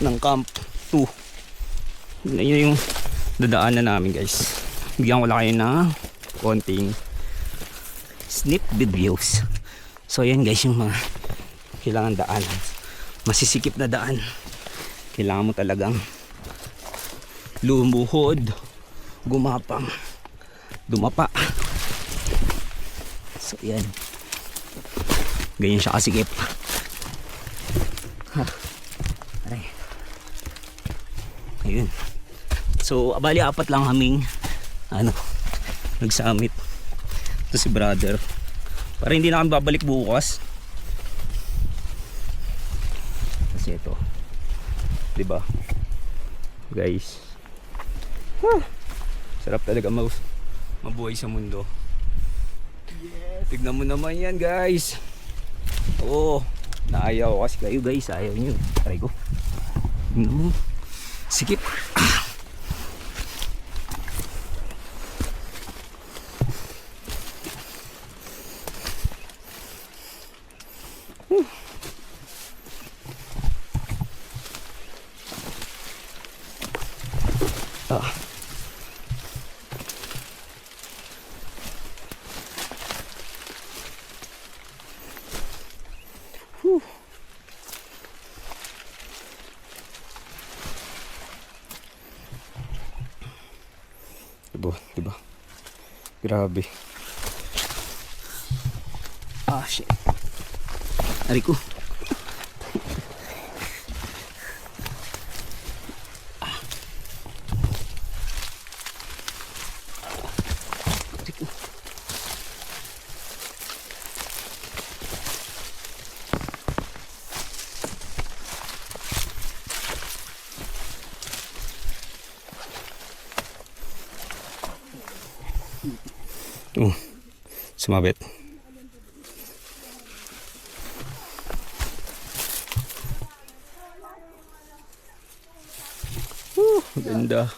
ng Camp 2. Yun yung dadaanan namin guys. Bigyan ko lang kayo ng konting snip videos. So yan guys yung mga kailangan daanan. Masisikip na daan. Kailangan mo talagang lumuhod, gumapang, dumapa. So yan, ganyan siya kasikip. Aray. Ayun. So bali apat lang kaming nag-summit. Ito si brother. Para hindi na kami babalik bukas. Kasi ito, diba guys, sarap talaga mabuhay sa mundo. Yes. Tignan mo naman yan guys. Oo, naayaw kasi kayo guys. Ayaw nyo. Try ko. Sikip. Diba? Grabe. Ah, shit. Ari ko. Ari ko. Sumabit. Ganda.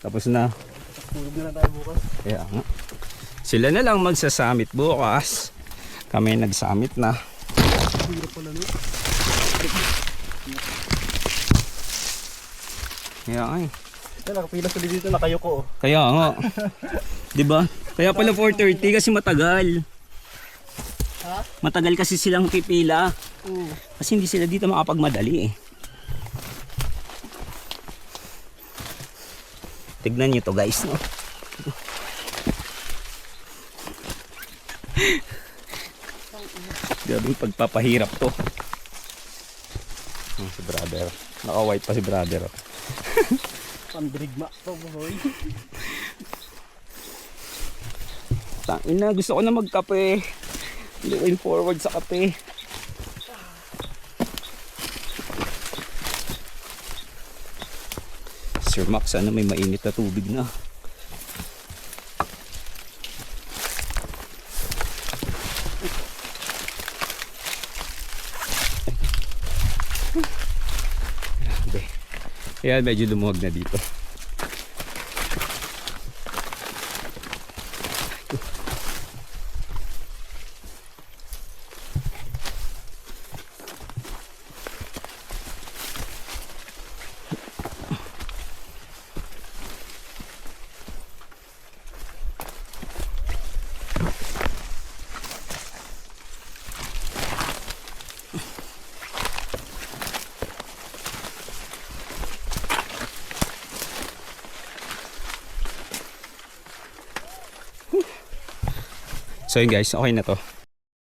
Tapos na. Tulog na lang tayo bukas. Kaya nga. Sila na lang magsasamit bukas. Kami nagsamit na. Hirap pala no? Kaya nga eh. Nakapila sa dito, nakayoko. Kaya nga. 'Di ba? Kaya pala 4:30 kasi matagal. Ha? Matagal kasi silang pipila. Oo. Kasi hindi sila dito makapagmadali eh. Tignan niyo to guys, no. Grabe yung pagpapahirap to. Si brother. Naka-white pa si brother. Pandirigma to, boy. Tangina, gusto ko na magkape. Looking forward sa kape. Sir Max, sana may mainit na tubig na. Grabe. Kaya medyo lumuwag na dito. So yun guys, okay na to.